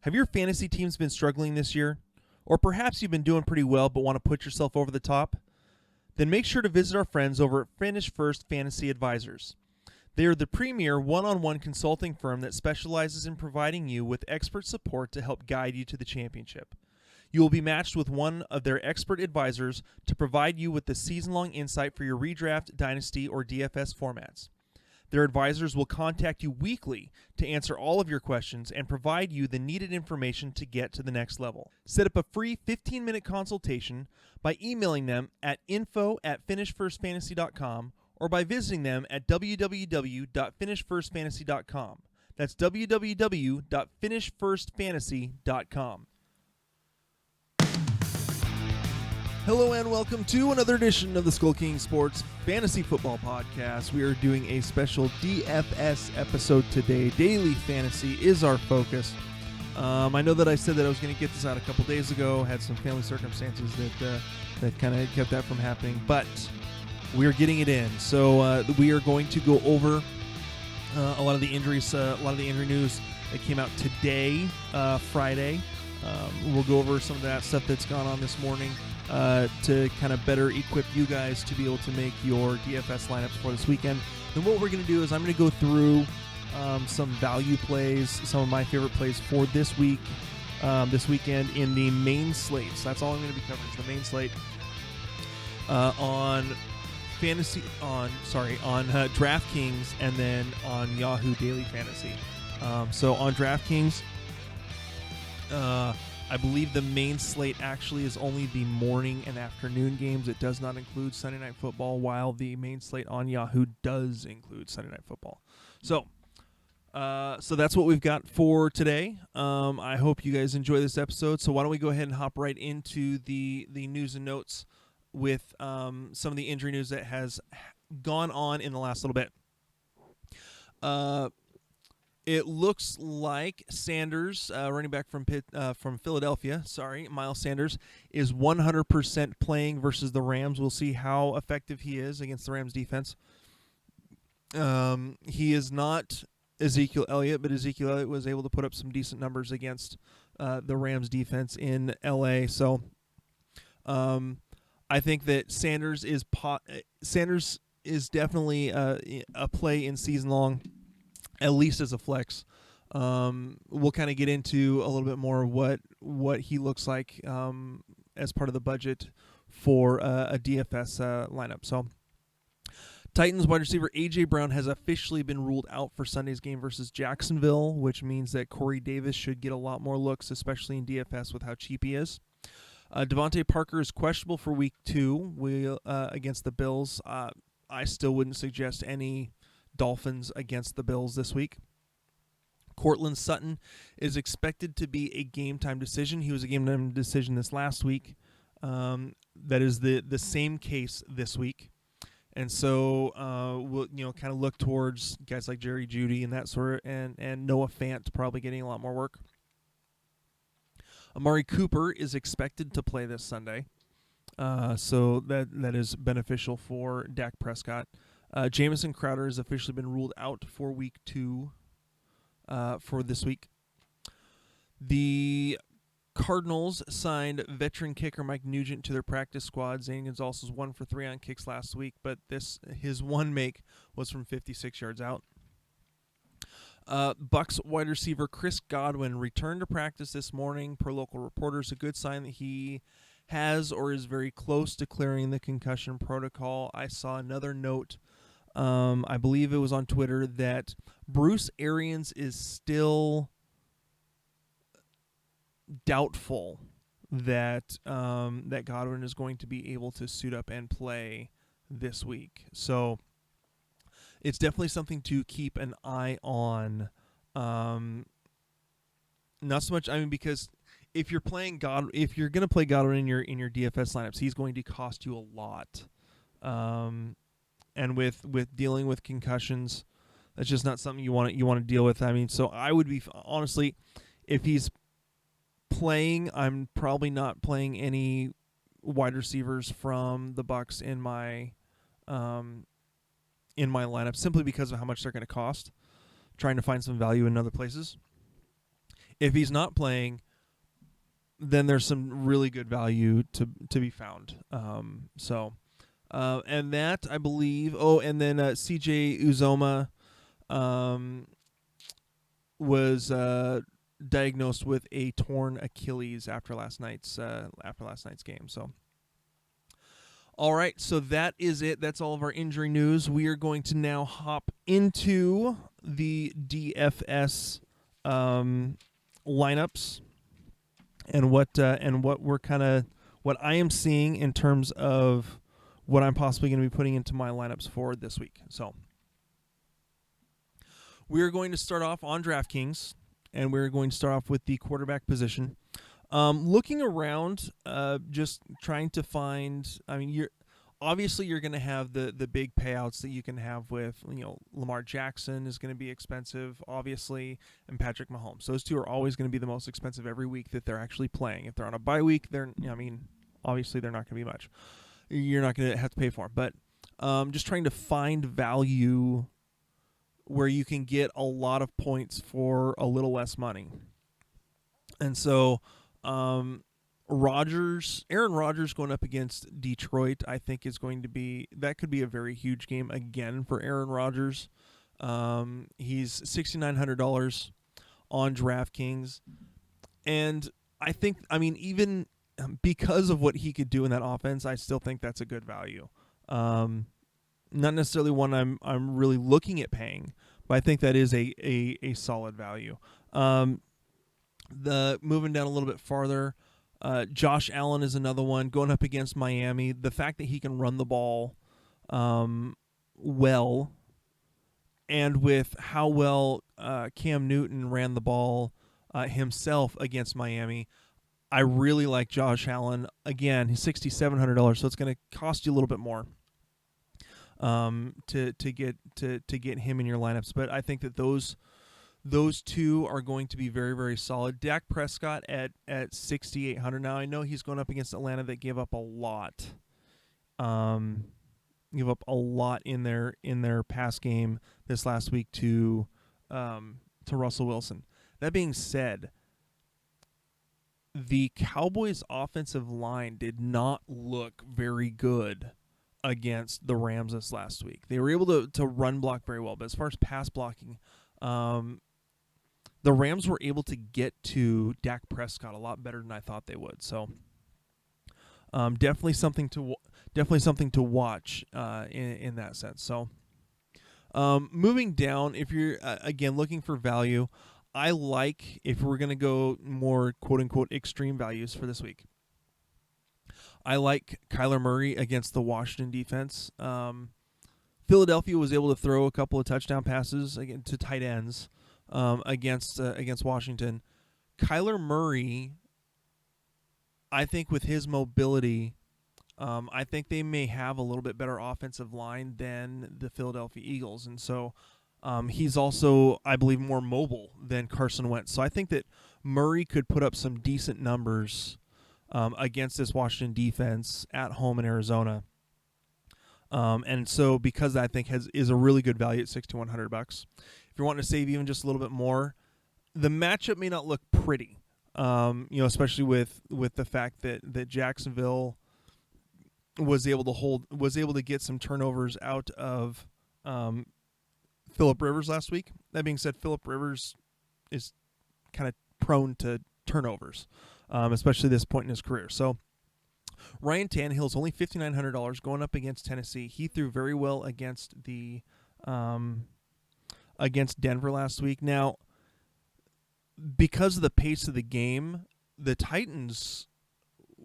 Have your fantasy teams been struggling this year? Or perhaps you've been doing pretty well but want to put yourself over the top? Then make sure to visit our friends over at Finish First Fantasy Advisors. They are the premier one-on-one consulting firm that specializes in providing you with expert support to help guide you to the championship. You will be matched with one of their expert advisors to provide you with the season-long insight for your redraft, dynasty, or DFS formats. Their advisors will contact you weekly to answer all of your questions and provide you the needed information to get to the next level. Set up a free 15-minute consultation by emailing them at info@finishfirstfantasy.com or by visiting them at www.finishfirstfantasy.com. That's www.finishfirstfantasy.com. Hello and welcome to another edition of the SkullKing Sports Fantasy Football Podcast. We are doing a special DFS episode today. Daily fantasy is our focus. I know that I said that I was going to get this out a couple days ago. Had some family circumstances that kind of kept that from happening, but we are getting it in. So we are going to go over a lot of the injuries, a lot of the injury news that came out today, Friday. We'll go over some of that stuff that's gone on this morning. To kind of better equip you guys to be able to make your DFS lineups for this weekend. Then what we're going to do is I'm going to go through some value plays, some of my favorite plays for this week, this weekend in the main slate. So that's all I'm going to be covering is the main slate on DraftKings and then on Yahoo Daily Fantasy. So on DraftKings, I believe the main slate actually is only the morning and afternoon games. It does not include Sunday Night Football, while the main slate on Yahoo does include Sunday Night Football. So that's what we've got for today. I hope you guys enjoy this episode. So why don't we go ahead and hop right into the news and notes with some of the injury news that has gone on in the last little bit. It looks like Sanders, running back from Philadelphia, Miles Sanders, is 100% playing versus the Rams. We'll see how effective he is against the Rams defense. He is not Ezekiel Elliott, but Ezekiel Elliott was able to put up some decent numbers against the Rams defense in LA. So I think that Sanders is definitely a play in season long, at least as a flex. We'll kind of get into a little bit more of what he looks like as part of the budget for a DFS lineup. So, Titans wide receiver A.J. Brown has officially been ruled out for Sunday's game versus Jacksonville, which means that Corey Davis should get a lot more looks, especially in DFS with how cheap he is. Devontae Parker is questionable for week 2 against the Bills. I still wouldn't suggest any Dolphins against the Bills this week. Cortland Sutton is expected to be a game-time decision. He was a game-time decision this last week. That is the same case this week. And so we'll kind of look towards guys like Jerry Jeudy and that sort of, and Noah Fant probably getting a lot more work. Amari Cooper is expected to play this Sunday. So that is beneficial for Dak Prescott. Jameson Crowder has officially been ruled out for week 2 for this week. The Cardinals signed veteran kicker Mike Nugent to their practice squad. Zane Gonzalez was 1 for 3 on kicks last week, but his one make was from 56 yards out. Bucs wide receiver Chris Godwin returned to practice this morning per local reporters. A good sign that he has or is very close to clearing the concussion protocol. I saw another note, I believe it was on Twitter, that Bruce Arians is still doubtful that that Godwin is going to be able to suit up and play this week. So it's definitely something to keep an eye on. Not so much, because if you're going to play Godwin in your DFS lineups, he's going to cost you a lot. And with dealing with concussions, that's just not something you want to deal with. So I would be, honestly, if he's playing, I'm probably not playing any wide receivers from the Bucs in my lineup, simply because of how much they're going to cost. Trying to find some value in other places. If he's not playing, then there's some really good value to be found. And that, I believe. Oh, and then CJ Uzoma was diagnosed with a torn Achilles after last night's game. So, all right, so that is it. That's all of our injury news. We are going to now hop into the DFS lineups and what I am seeing in terms of what I'm possibly going to be putting into my lineups for this week. So, we're going to start off on DraftKings, and we're going to start off with the quarterback position. Looking around, just trying to find. I mean, you're going to have the big payouts that you can have with, Lamar Jackson is going to be expensive, obviously, and Patrick Mahomes. Those two are always going to be the most expensive every week that they're actually playing. If they're on a bye week, obviously they're not going to be much. You're not going to have to pay for them. But just trying to find value where you can get a lot of points for a little less money. And so Aaron Rodgers going up against Detroit, I think that could be a very huge game again for Aaron Rodgers. He's $6,900 on DraftKings. And even because of what he could do in that offense, I still think that's a good value. Not necessarily one I'm really looking at paying, but I think that is a solid value. Moving down a little bit farther, Josh Allen is another one going up against Miami. The fact that he can run the ball well, and with how well Cam Newton ran the ball himself against Miami, I really like Josh Allen. Again, he's $6,700, so it's going to cost you a little bit more to get him in your lineups. But I think that those two are going to be very, very solid. Dak Prescott at $6,800. Now I know he's going up against Atlanta that gave up a lot. Give up a lot in their pass game this last week to Russell Wilson. That being said, the Cowboys' offensive line did not look very good against the Rams this last week. They were able to run block very well, but as far as pass blocking, the Rams were able to get to Dak Prescott a lot better than I thought they would. So, definitely something to watch in that sense. So, moving down, if you're again looking for value, I like, if we're going to go more quote-unquote extreme values for this week, I like Kyler Murray against the Washington defense. Philadelphia was able to throw a couple of touchdown passes again to tight ends against Washington. Kyler Murray, I think with his mobility, I think they may have a little bit better offensive line than the Philadelphia Eagles. And so he's also, I believe, more mobile than Carson Wentz. So I think that Murray could put up some decent numbers against this Washington defense at home in Arizona. And so because I think is a really good value at $6,100. If you're wanting to save even just a little bit more, the matchup may not look pretty. Especially with the fact that Jacksonville was able to get some turnovers out of Phillip Rivers last week. That being said, Phillip Rivers is kind of prone to turnovers, especially this point in his career. So Ryan Tannehill's only $5,900 going up against Tennessee. He threw very well against against Denver last week. Now, because of the pace of the game, the Titans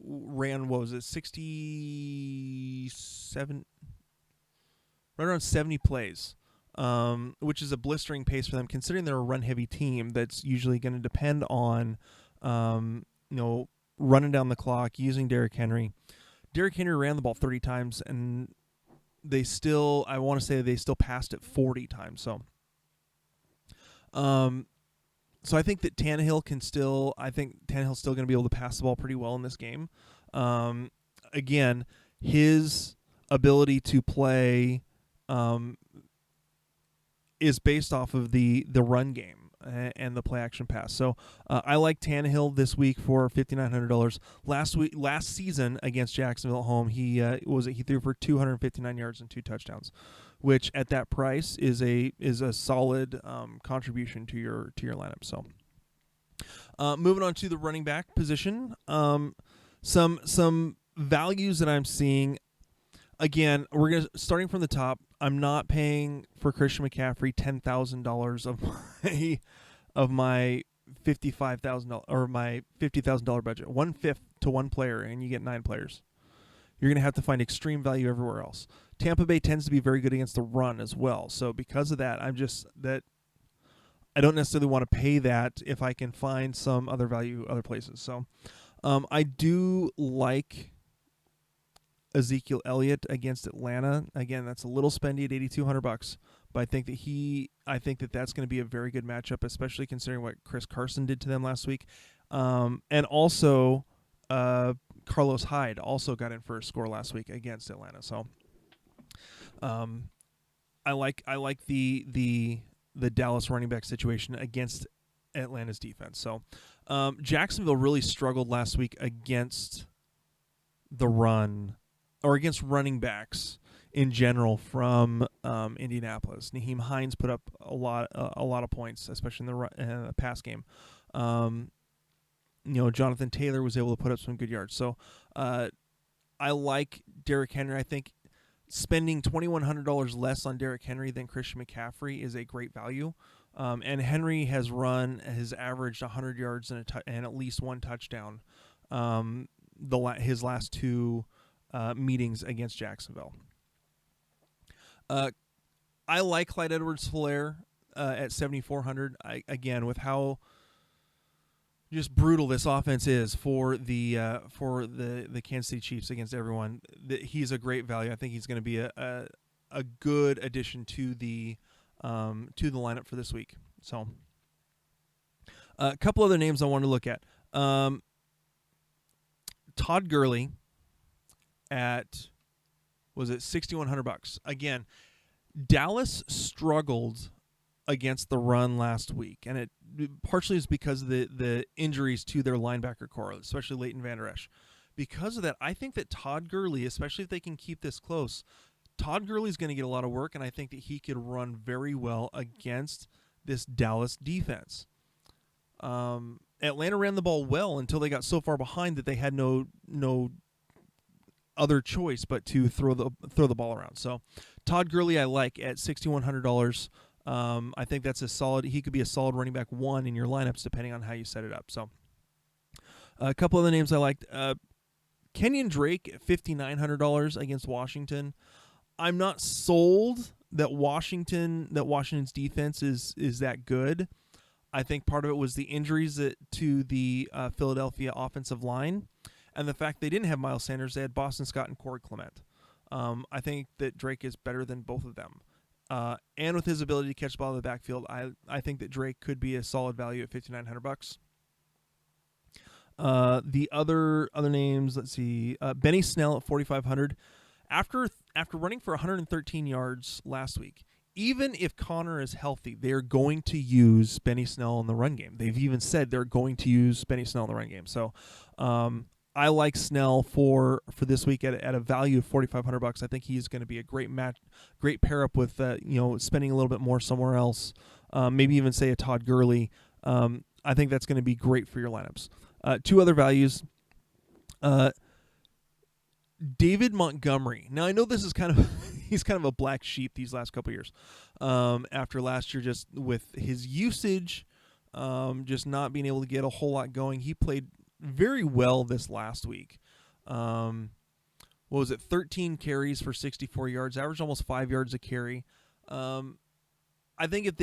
ran, 67, right around 70 plays, which is a blistering pace for them, considering they're a run-heavy team that's usually going to depend on, running down the clock, using Derrick Henry. Derrick Henry ran the ball 30 times, and they still passed it 40 times. So, so I think that Tannehill's still going to be able to pass the ball pretty well in this game. Again, his ability to play is based off of the run game. and the play action pass. So I like Tannehill this week for $5,900. Last season against Jacksonville at home, he threw for 259 yards and 2 touchdowns, which at that price is a solid contribution to your lineup. So moving on to the running back position, some values that I'm seeing. Again, starting from the top. I'm not paying for Christian McCaffrey $10,000 of my $55,000 or my $50,000 budget. 1/5 to one player, and you get 9 players. You're going to have to find extreme value everywhere else. Tampa Bay tends to be very good against the run as well. So because of that, I don't necessarily want to pay that if I can find some other value other places. So I do like Ezekiel Elliott against Atlanta. Again, that's a little spendy at $8,200, but I think that that's going to be a very good matchup, especially considering what Chris Carson did to them last week. And also Carlos Hyde also got in for a score last week against Atlanta. So I like the Dallas running back situation against Atlanta's defense. So Jacksonville really struggled last week against the run, or against running backs in general from Indianapolis. Nyheim Hines put up a lot of points, especially in the pass game. Jonathan Taylor was able to put up some good yards. So I like Derrick Henry. I think spending $2,100 less on Derrick Henry than Christian McCaffrey is a great value. And Henry has averaged 100 yards and at least 1 touchdown his last 2 meetings against Jacksonville. I like Clyde Edwards-Helaire at $7,400. Again, with how just brutal this offense is for the Kansas City Chiefs against everyone, he's a great value. I think he's going to be a good addition to the lineup for this week. So a couple other names I want to look at. Todd Gurley at, was it $6,100? Again, Dallas struggled against the run last week, and it partially is because of the injuries to their linebacker core, especially Leighton Vander Esch. Because of that, I think that Todd Gurley, especially if they can keep this close, Todd Gurley is going to get a lot of work, and I think that he could run very well against this Dallas defense. Atlanta ran the ball well until they got so far behind that they had no other choice but to throw the ball around. So Todd Gurley I like at $6,100. I think that's he could be a solid running back 1 in your lineups depending on how you set it up. So a couple other names I liked. Kenyon Drake at $5,900 against Washington. I'm not sold that Washington's defense is that good. I think part of it was the injuries to the Philadelphia offensive line, and the fact they didn't have Miles Sanders. They had Boston Scott and Corey Clement. I think that Drake is better than both of them. And with his ability to catch the ball in the backfield, I think that Drake could be a solid value at $5,900. The other names, let's see, Benny Snell at $4,500. After running for 113 yards last week, even if Connor is healthy, they're going to use Benny Snell in the run game. They've even said they're going to use Benny Snell in the run game. So I like Snell for this week at a value of $4,500. I think he's going to be a great pair up with spending a little bit more somewhere else. Maybe even say a Todd Gurley. I think that's going to be great for your lineups. 2 other values. David Montgomery. Now I know this is he's kind of a black sheep these last couple of years. After last year, just with his usage, just not being able to get a whole lot going, he played very well this last week. What was it? 13 carries for 64 yards, averaged almost 5 yards a carry. I think if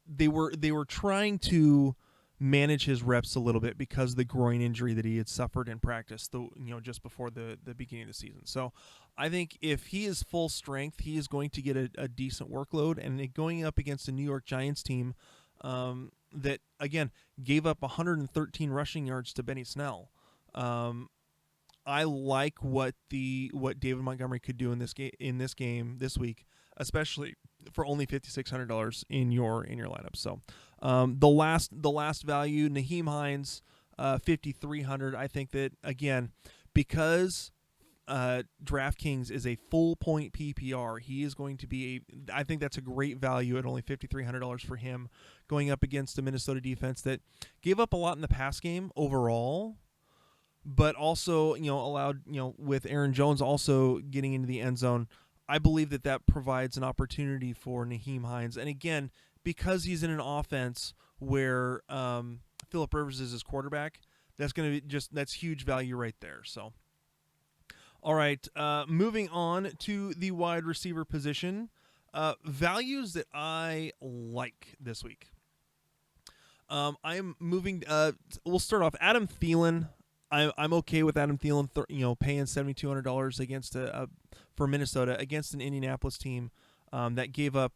they were trying to manage his reps a little bit because of the groin injury that he had suffered in practice, just before the beginning of the season. So I think if he is full strength, he is going to get a decent workload, and going up against a New York Giants team that, again, gave up 113 rushing yards to Benny Snell. I like what David Montgomery could do in this game this week, especially for only $5,600 in your lineup. So The last value, Nyheim Hines, 5,300. I think that again, because DraftKings is a full point PPR, he is going to be I think that's a great value at only $5,300 for him, going up against a Minnesota defense that gave up a lot in the pass game overall, but also allowed with Aaron Jones also getting into the end zone. I believe that provides an opportunity for Nyheim Hines, and again, because he's in an offense where Phillip Rivers is his quarterback, that's going to be that's huge value right there. So, all right, moving on to the wide receiver position, values that I like this week. I'm moving. We'll start off Adam Thielen. I'm okay with Adam Thielen, paying $7,200 against for Minnesota against an Indianapolis team that gave up,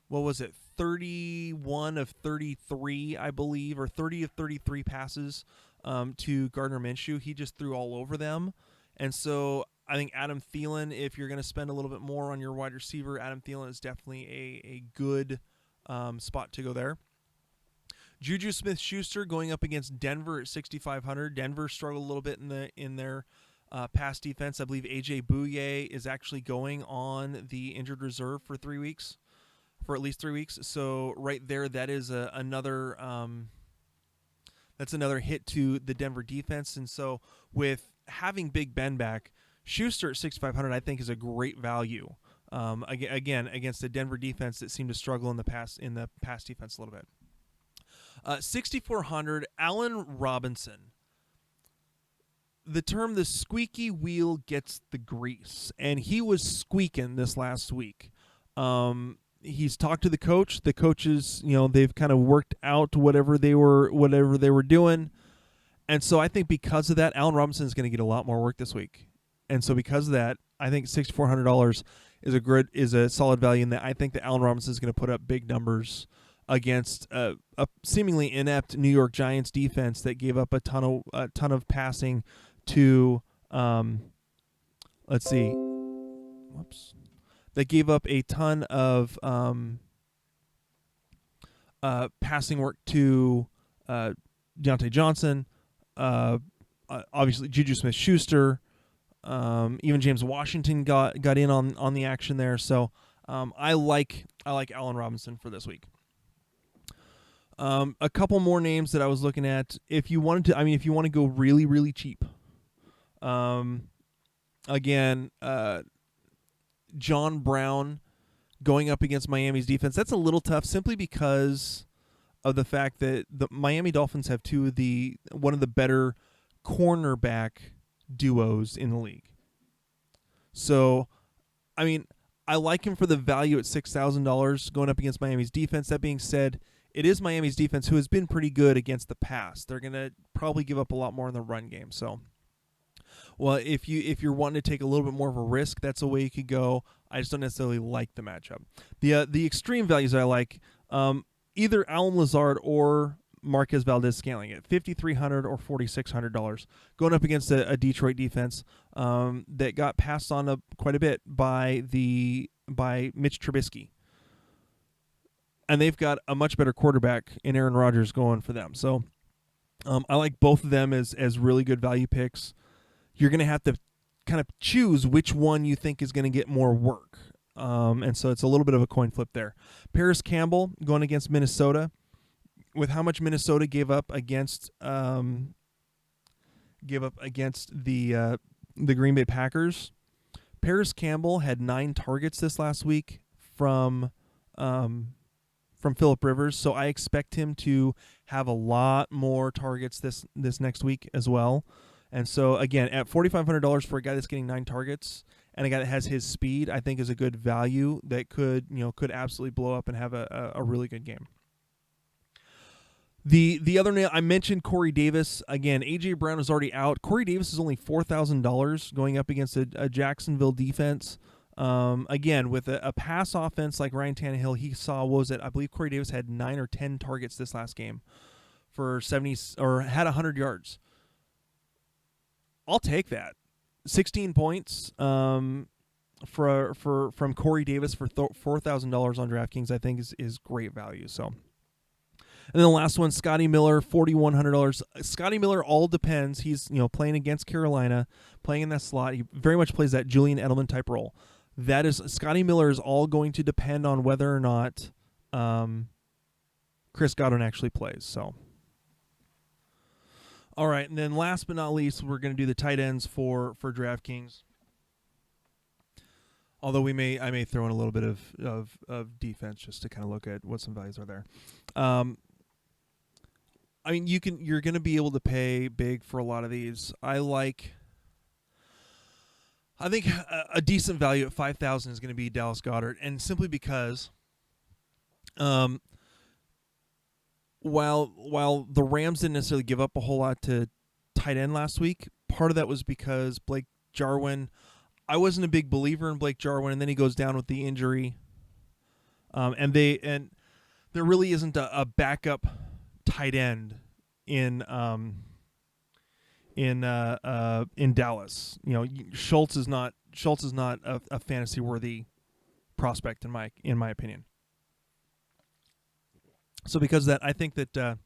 what was it, 31 of 33, I believe, or 30 of 33 passes to Gardner Minshew. He just threw all over them, and so I think Adam Thielen, if you're going to spend a little bit more on your wide receiver, Adam Thielen is definitely a good spot to go there. Juju Smith-Schuster going up against Denver at 6,500. Denver struggled a little bit in their pass defense. I believe A.J. Bouye is actually going on the injured reserve for at least 3 weeks. So right there, that is another hit to the Denver defense. And so with having Big Ben back, Schuster at 6,500 I think is a great value. Again against the Denver defense that seemed to struggle in the pass defense a little bit. 6,400, Allen Robinson. The term "the squeaky wheel gets the grease," and he was squeaking this last week. He's talked to the coach. The coaches, they've kind of worked out whatever they were doing, and so I think because of that, Allen Robinson is going to get a lot more work this week. And so because of that, I think $6,400 is a solid value, in that I think that Allen Robinson is going to put up big numbers against a seemingly inept New York Giants defense that gave up a ton of passing to They gave up a ton of passing work to Deontay Johnson, obviously Juju Smith-Schuster, even James Washington got in on the action there. So I like Allen Robinson for this week. A couple more names that I was looking at. If you want to go really, really cheap, again, John Brown going up against Miami's defense. That's a little tough simply because of the fact that the Miami Dolphins have one of the better cornerback duos in the league. So, I like him for the value at $6,000 going up against Miami's defense. That being said, it is Miami's defense who has been pretty good against the pass. They're going to probably give up a lot more in the run game. So, well, if you're wanting to take a little bit more of a risk, that's a way you could go. I just don't necessarily like the matchup. The extreme values I like, either Allen Lazard or Marquez Valdez-Scantling at $5,300 or $4,600, going up against a Detroit defense that got passed on quite a bit by Mitch Trubisky. And they've got a much better quarterback in Aaron Rodgers going for them. So I like both of them as really good value picks. You're going to have to kind of choose which one you think is going to get more work. And so it's a little bit of a coin flip there. Paris Campbell going against Minnesota. With how much Minnesota gave up against the Green Bay Packers, Paris Campbell had 9 targets this last week from Phillip Rivers, so I expect him to have a lot more targets this next week as well. And so again, at $4,500 for a guy that's getting 9 targets and a guy that has his speed, I think is a good value that could absolutely blow up and have a really good game. The other name I mentioned, Corey Davis. Again, A.J. Brown is already out. Corey Davis is only $4,000 going up against a Jacksonville defense. Again, with a pass offense like Ryan Tannehill, he saw, I believe Corey Davis had 9 or 10 targets this last game for 70 or had 100 yards. I'll take that. 16 points from Corey Davis for $4,000 on DraftKings, I think is great value. So. And then the last one, Scotty Miller, $4,100. Scotty Miller all depends. He's playing against Carolina, playing in that slot. He very much plays that Julian Edelman type role. That is, Scotty Miller is all going to depend on whether or not Chris Godwin actually plays. So, all right, and then last but not least, we're going to do the tight ends for DraftKings. Although I may throw in a little bit of defense just to kind of look at what some values are there. I mean, you're going to be able to pay big for a lot of these. I think a decent value at $5,000 is going to be Dallas Goedert, and simply because, while the Rams didn't necessarily give up a whole lot to tight end last week, part of that was because Blake Jarwin. I wasn't a big believer in Blake Jarwin, and then he goes down with the injury, and there really isn't a backup tight end in Dallas. Schultz is not a fantasy worthy prospect in my opinion. So because of that, I think that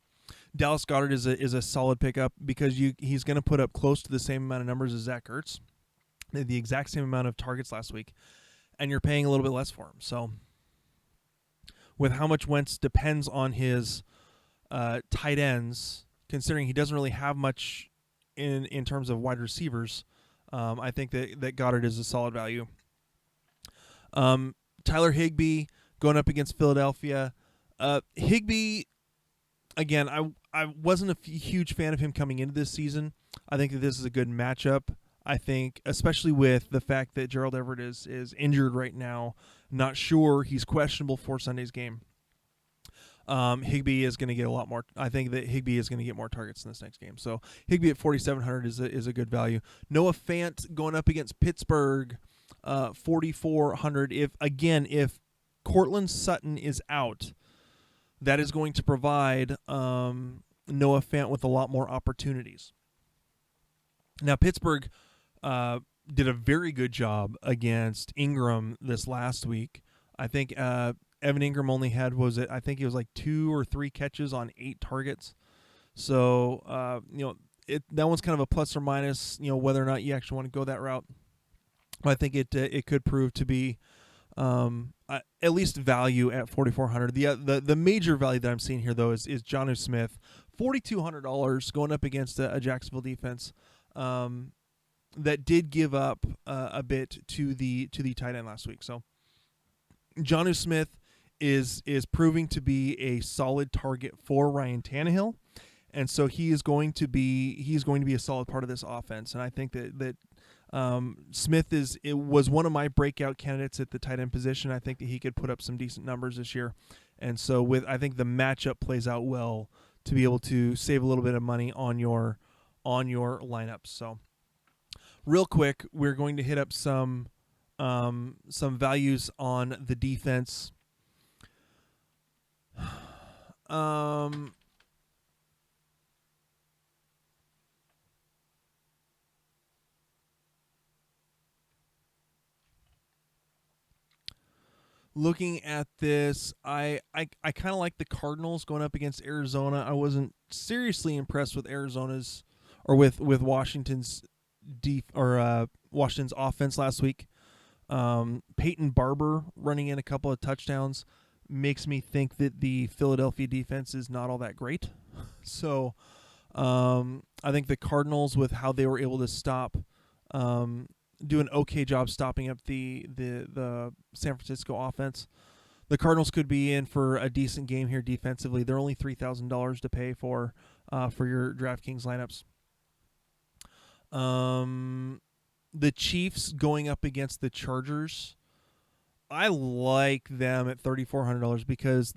Dallas Goedert is a solid pickup because he's going to put up close to the same amount of numbers as Zach Ertz, the exact same amount of targets last week, and you're paying a little bit less for him. So with how much Wentz depends on his tight ends, considering he doesn't really have much in terms of wide receivers, I think that Goddard is a solid value. Tyler Higbee going up against Philadelphia. Higbee, again, I wasn't a huge fan of him coming into this season. I think that this is a good matchup. I think, especially with the fact that Gerald Everett is injured right now, not sure, he's questionable for Sunday's game. Higbee is going to get a lot more. I think that Higbee is going to get more targets in this next game. So Higbee at 4,700 is a good value. Noah Fant going up against Pittsburgh, 4,400. If Cortland Sutton is out, that is going to provide Noah Fant with a lot more opportunities. Now Pittsburgh did a very good job against Ingram this last week. I think Evan Ingram only had, I think it was like 2 or 3 catches on 8 targets. So, that one's kind of a plus or minus, whether or not you actually want to go that route. But I think it could prove to be at least value at 4,400. The major value that I'm seeing here, though, is Jonnu Smith, $4,200 going up against a Jacksonville defense that did give up a bit to the tight end last week. So Jonnu Smith is proving to be a solid target for Ryan Tannehill, and so he's going to be a solid part of this offense. And I think that Smith was one of my breakout candidates at the tight end position. I think that he could put up some decent numbers this year, and so I think the matchup plays out well to be able to save a little bit of money on your lineups. So real quick, we're going to hit up some values on the defense. Looking at this, I kind of like the Cardinals going up against Arizona. I wasn't seriously impressed with Arizona's or with Washington's Washington's offense last week. Peyton Barber running in a couple of touchdowns makes me think that the Philadelphia defense is not all that great. So I think the Cardinals, with how they were able to do an okay job stopping up the San Francisco offense, the Cardinals could be in for a decent game here defensively. They're only $3,000 to pay for your DraftKings lineups. The Chiefs going up against the Chargers, I like them at $3,400 because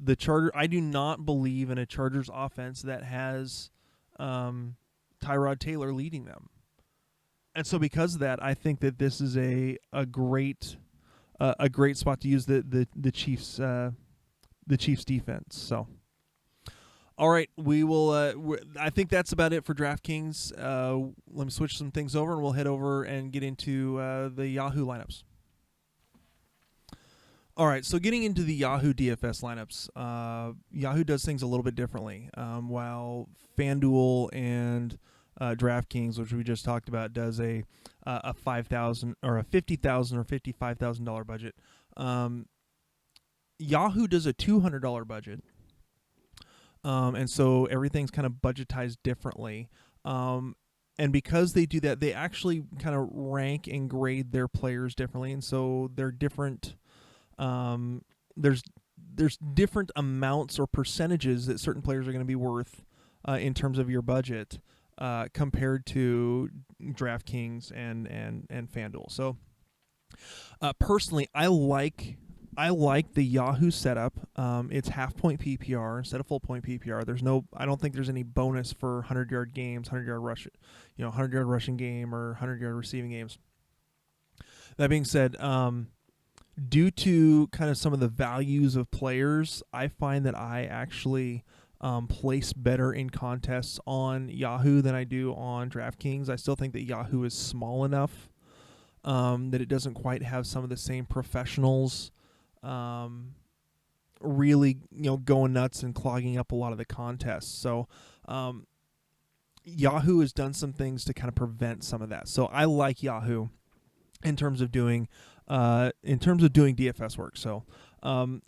I do not believe in a Chargers offense that has Tyrod Taylor leading them. And so because of that, I think that this is a great spot to use the Chiefs defense. So, all right, we will. I think that's about it for DraftKings. Let me switch some things over, and we'll head over and get into the Yahoo lineups. All right, so getting into the Yahoo Dfs lineups, Yahoo does things a little bit differently. While FanDuel and DraftKings, which we just talked about, does a $5,000 or a $50,000 or $55,000 budget, Yahoo does a $200 budget, and so everything's kind of budgetized differently. And because they do that, they actually kind of rank and grade their players differently, and so they're different. There's different amounts or percentages that certain players are going to be worth in terms of your budget compared to DraftKings and FanDuel. So personally, I like the Yahoo setup. It's half point PPR instead of full point PPR. I don't think there's any bonus for 100-yard games, 100-yard rush, 100-yard rushing game or 100-yard receiving games. That being said, due to kind of some of the values of players, I find that I actually place better in contests on Yahoo than I do on DraftKings. I still think that Yahoo is small enough that it doesn't quite have some of the same professionals really going nuts and clogging up a lot of the contests. So Yahoo has done some things to kind of prevent some of that. So I like Yahoo in terms of doing DFS work. So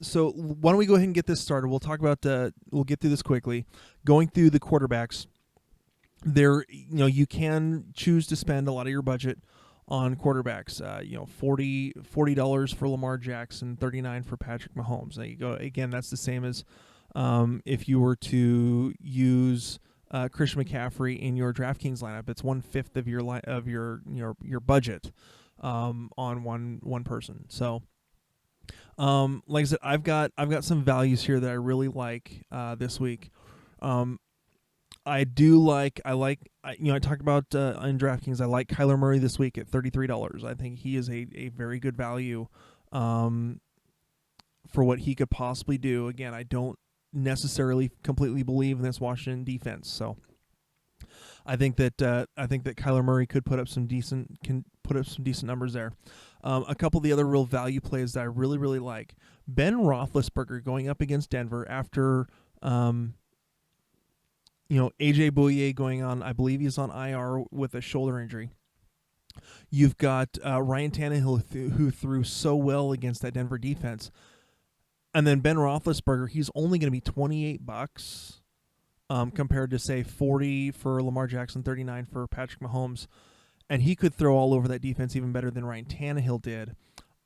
so why don't we go ahead and get this started? We'll talk about we'll get through this quickly. Going through the quarterbacks, there you can choose to spend a lot of your budget on quarterbacks. $40 for Lamar Jackson, $39 for Patrick Mahomes. There you go. Again, that's the same as if you were to use Christian McCaffrey in your DraftKings lineup. It's 1/5 of your budget on one person. So like I said, I've got some values here that I really like this week. I talked about in DraftKings, I like Kyler Murray this week at $33. I think he is a very good value for what he could possibly do. Again, I don't necessarily completely believe in this Washington defense, so I think that Kyler Murray could put up some decent numbers there. A couple of the other real value plays that I really, really like. Ben Roethlisberger going up against Denver after AJ Bouye going on, I believe he's on IR with a shoulder injury. You've got Ryan Tannehill who threw so well against that Denver defense. And then Ben Roethlisberger, he's only going to be $28 compared to, say, $40 for Lamar Jackson, $39 for Patrick Mahomes. And he could throw all over that defense even better than Ryan Tannehill did.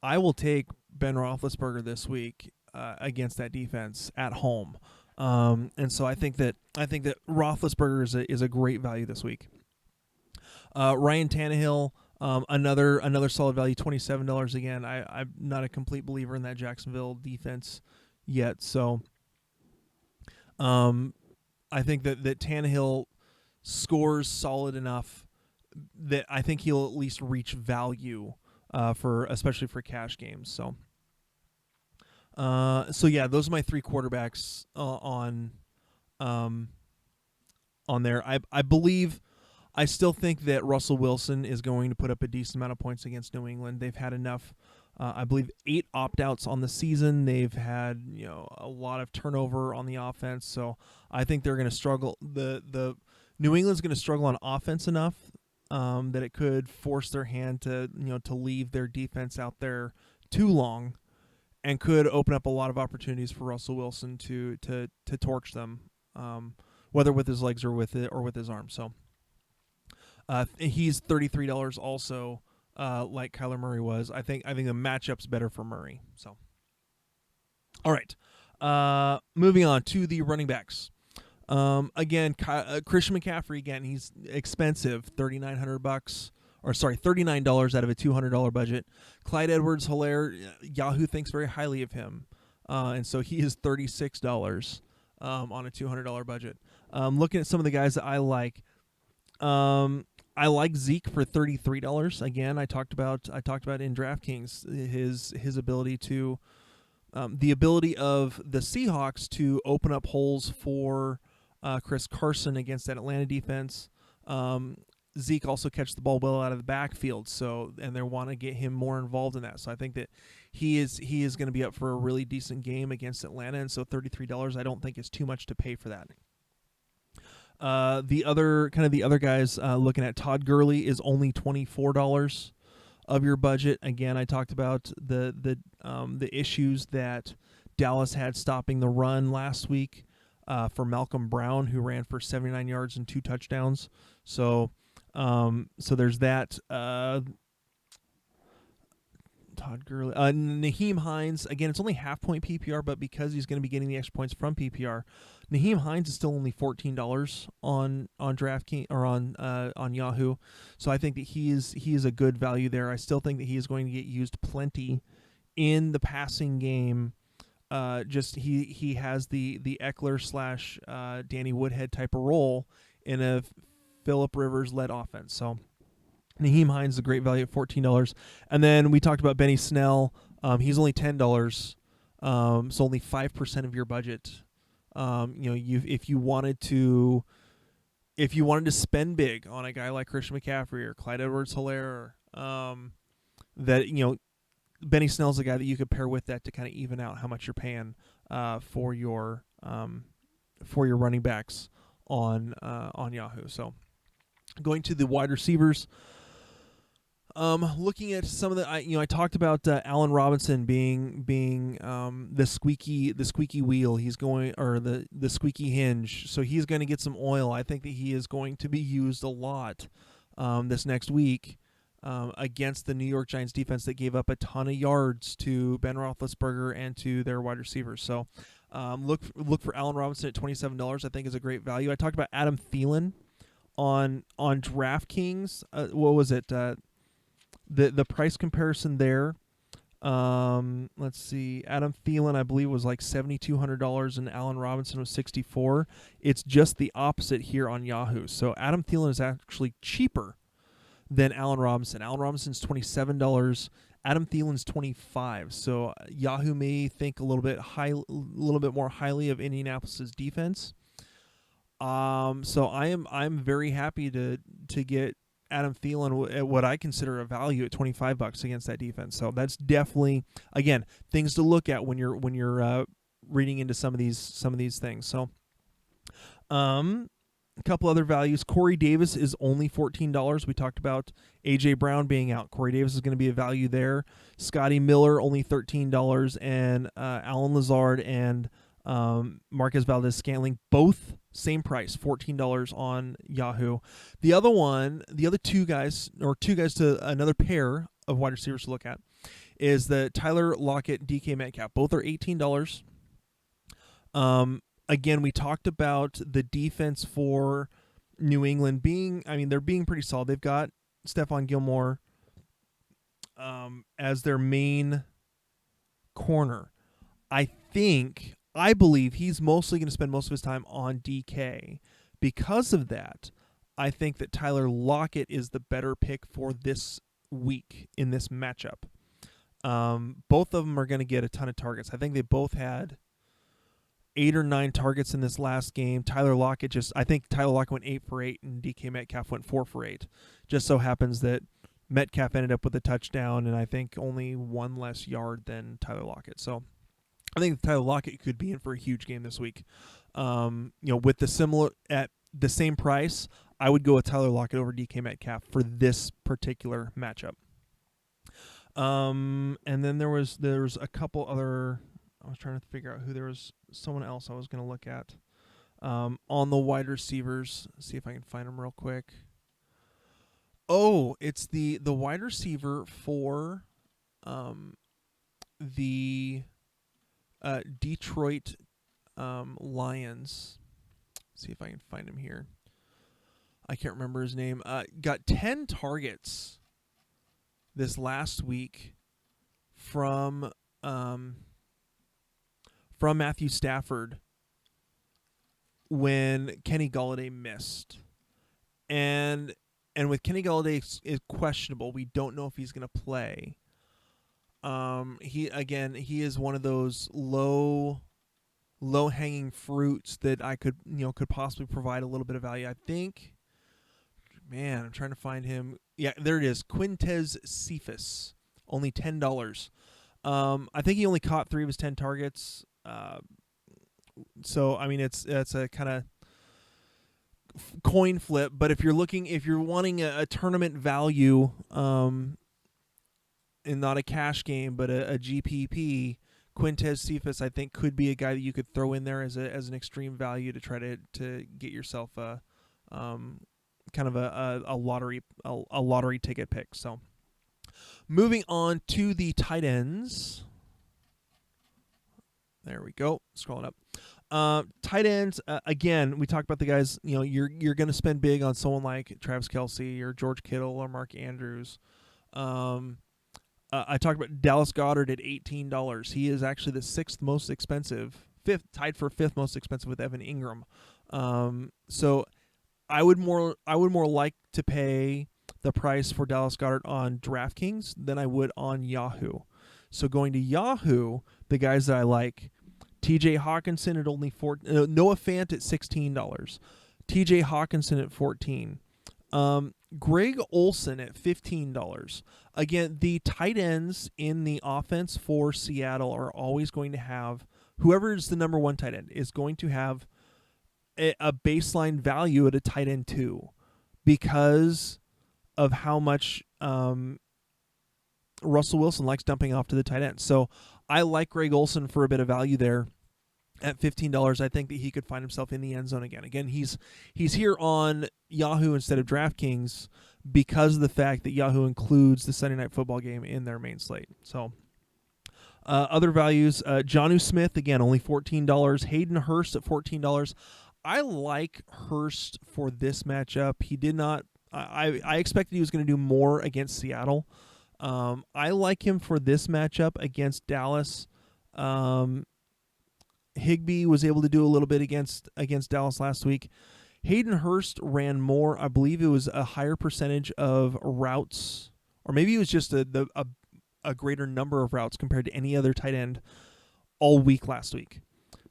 I will take Ben Roethlisberger this week against that defense at home. And so I think that Roethlisberger is a great value this week. Ryan Tannehill, another solid value, $27 again. I'm not a complete believer in that Jacksonville defense yet, so I think that Tannehill scores solid enough that I think he'll at least reach value especially for cash games. So yeah, those are my three quarterbacks on there. I still think that Russell Wilson is going to put up a decent amount of points against New England. They've had enough, I believe 8 opt-outs on the season. They've had a lot of turnover on the offense, so I think they're going to struggle. The New England's going to struggle on offense enough that it could force their hand to leave their defense out there too long, and could open up a lot of opportunities for Russell Wilson to torch them, whether with his legs or with his arms. So he's $33 also, like Kyler Murray was. I think the matchup's better for Murray. So, all right, moving on to the running backs. Again, Christian McCaffrey. Again, he's expensive, $39 out of a $200 budget. Clyde Edwards-Helaire, Yahoo thinks very highly of him, and so he is $36 on a $200 budget. Looking at some of the guys that I like. I like Zeke for $33. Again, I talked about in DraftKings his ability to the ability of the Seahawks to open up holes for Chris Carson against that Atlanta defense. Zeke also catches the ball well out of the backfield, and they want to get him more involved in that. So I think that he is going to be up for a really decent game against Atlanta, and so $33 I don't think is too much to pay for that. The other guys looking at Todd Gurley is only $24 of your budget. Again, I talked about the issues that Dallas had stopping the run last week for Malcolm Brown, who ran for 79 yards and 2 touchdowns. So there's that. Todd Gurley. Nyheim Hines, again, it's only half-point PPR, but because he's going to be getting the extra points from PPR, Nyheim Hines is still only $14 on DraftKings or on Yahoo. So I think that he is a good value there. I still think that he is going to get used plenty in the passing game. Just he has the Eckler / Danny Woodhead type of role in a Phillip Rivers led offense. So Nyheim Hines is a great value at $14. And then we talked about Benny Snell. He's only $10. So only 5% of your budget. If you wanted to spend big on a guy like Christian McCaffrey or Clyde Edwards-Helaire, Benny Snell's a guy that you could pair with that to kind of even out how much you're paying for your running backs on Yahoo. So going to the wide receivers. Looking at some of the, I talked about Allen Robinson being the squeaky wheel. He's going, or the squeaky hinge. So he's going to get some oil. I think that he is going to be used a lot this next week against the New York Giants defense that gave up a ton of yards to Ben Roethlisberger and to their wide receivers. So look for Allen Robinson at $27. I think is a great value. I talked about Adam Thielen on DraftKings. What was it? The price comparison there, let's see. Adam Thielen, I believe, was like $7,200, and Allen Robinson was $64. It's just the opposite here on Yahoo. So Adam Thielen is actually cheaper than Allen Robinson. Allen Robinson's $27. Adam Thielen's $25. So Yahoo may think a little bit more highly of Indianapolis's defense. So I'm very happy to get Adam Thielen at what I consider a value at $25 against that defense. So that's definitely, again, things to look at when you're reading into some of these things. So a couple other values. Corey Davis is only $14. We talked about A.J. Brown being out. Corey Davis is going to be a value there. Scotty Miller, only $13. And Alan Lazard and Marquez Valdez-Scantling, both same price, $14 on Yahoo. The other two guys to another pair of wide receivers to look at is the Tyler Lockett, DK Metcalf. Both are $18. Again, we talked about the defense for New England they're being pretty solid. They've got Stephon Gilmore as their main corner. I believe he's mostly going to spend most of his time on DK. Because of that, I think that Tyler Lockett is the better pick for this week in this matchup. Both of them are going to get a ton of targets. I think they both had 8 or 9 targets in this last game. I think Tyler Lockett went 8 for 8 and DK Metcalf went 4 for 8. Just so happens that Metcalf ended up with a touchdown and I think only 1 less yard than Tyler Lockett. So I think Tyler Lockett could be in for a huge game this week. With at the same price, I would go with Tyler Lockett over DK Metcalf for this particular matchup. And then there was a couple other. I was trying to figure out who there was. Someone else I was going to look at on the wide receivers. See if I can find them real quick. Oh, it's the wide receiver for the Detroit Lions. See if I can find him here. I can't remember his name. Got 10 targets this last week from Matthew Stafford when Kenny Golladay missed. And with Kenny Golladay is questionable. We don't know if he's going to play. He is one of those low hanging fruits that I could possibly provide a little bit of value. I think, I'm trying to find him. Yeah, there it is. Quintez Cephas, only $10. I think he only caught 3 of his 10 targets. So I mean, it's a kind of coin flip. But if you're wanting a tournament value, and not a cash game, but a GPP, Quintez Cephas I think could be a guy that you could throw in there as an extreme value to try to get yourself a kind of a lottery ticket pick. So moving on to the tight ends. There we go. Scrolling up. Tight ends, again, we talked about the guys, you're going to spend big on someone like Travis Kelce or George Kittle or Mark Andrews. I talked about Dallas Goedert at $18. He is actually the tied for fifth most expensive with Evan Ingram. So I would more like to pay the price for Dallas Goedert on DraftKings than I would on Yahoo. So going to Yahoo, the guys that I like, T.J. Hawkinson at only Noah Fant at $16, T.J. Hawkinson at $14, Greg Olsen at $15. Again, the tight ends in the offense for Seattle are always going to have, whoever is the number one tight end is going to have a baseline value at a tight end 2 because of how much Russell Wilson likes dumping off to the tight end. So I like Greg Olsen for a bit of value there. At $15, I think that he could find himself in the end zone again. Again, he's here on Yahoo instead of DraftKings because of the fact that Yahoo includes the Sunday Night Football game in their main slate. So other values, Jonnu Smith, again, only $14. Hayden Hearst at $14. I like Hearst for this matchup. He did not – I expected he was going to do more against Seattle. I like him for this matchup against Dallas. Higbee was able to do a little bit against Dallas last week. Hayden Hearst ran more. I believe it was a higher percentage of routes, or maybe it was just a greater number of routes compared to any other tight end all week last week.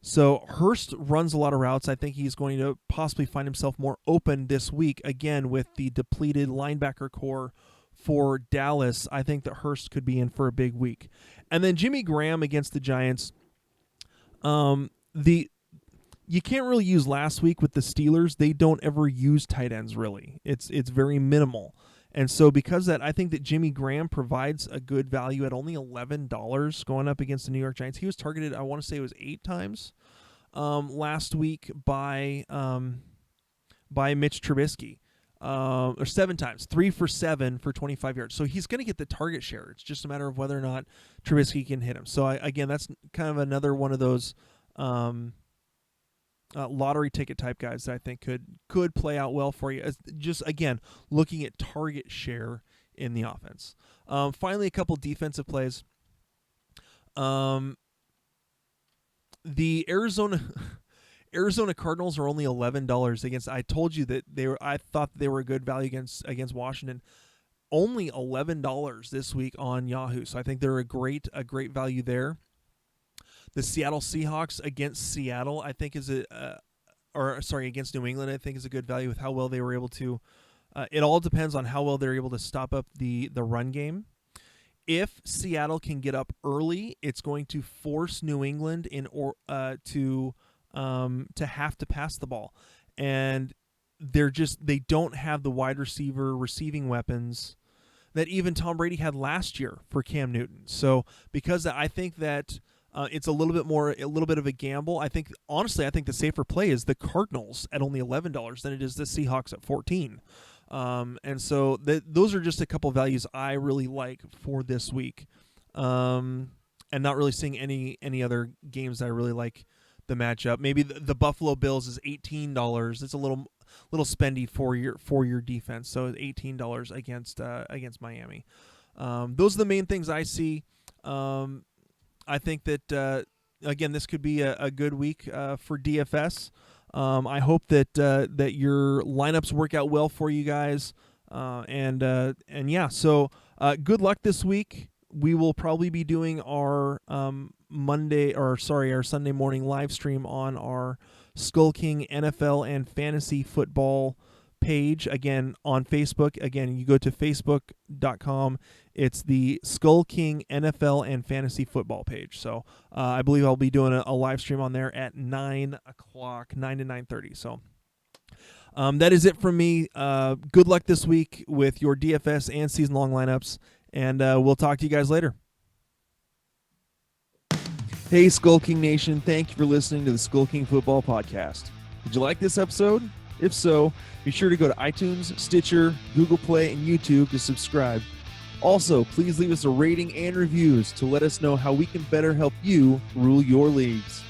So Hearst runs a lot of routes. I think he's going to possibly find himself more open this week, again, with the depleted linebacker core for Dallas. I think that Hearst could be in for a big week. And then Jimmy Graham against the Giants. You can't really use last week with the Steelers. They don't ever use tight ends, really. It's very minimal. And so because of that, I think that Jimmy Graham provides a good value at only $11 going up against the New York Giants. He was targeted, I want to say it was 8 times last week by Mitch Trubisky. Or 7 times, 3 for 7 for 25 yards. So he's going to get the target share. It's just a matter of whether or not Trubisky can hit him. So again, that's kind of another one of those lottery ticket type guys that I think could play out well for you. Just again, looking at target share in the offense. Finally, a couple defensive plays. The Arizona Cardinals are only $11 against. I told you that I thought they were a good value against Washington. Only $11 this week on Yahoo, so I think they're a great value there. The Seattle Seahawks against Seattle, I think against New England, I think is a good value with how well they were able to. It all depends on how well they're able to stop up the run game. If Seattle can get up early, it's going to force New England to have to pass the ball, and they don't have the wide receiver receiving weapons that even Tom Brady had last year for Cam Newton. So because I think that it's a little bit of a gamble. I think the safer play is the Cardinals at only $11 than it is the Seahawks at $14. And so those are just a couple values I really like for this week, and not really seeing any other games that I really like the matchup. Maybe the Buffalo Bills is $18. It's a little spendy for your defense. So $18 against Miami. Those are the main things I see. I think that again, this could be a good week for DFS. I hope that your lineups work out well for you guys. And so good luck this week. We will probably be doing our our Sunday morning live stream on our SkullKing NFL and fantasy football page, again, on Facebook. Again, you go to facebook.com. It's the SkullKing NFL and Fantasy Football page. So I believe I'll be doing a live stream on there at 9 o'clock, 9 to 9:30. So that is it from me. Good luck this week with your DFS and season-long lineups, and we'll talk to you guys later. Hey, SkullKing Nation. Thank you for listening to the SkullKing Football Podcast. Did you like this episode? If so, be sure to go to iTunes, Stitcher, Google Play, and YouTube to subscribe. Also, please leave us a rating and reviews to let us know how we can better help you rule your leagues.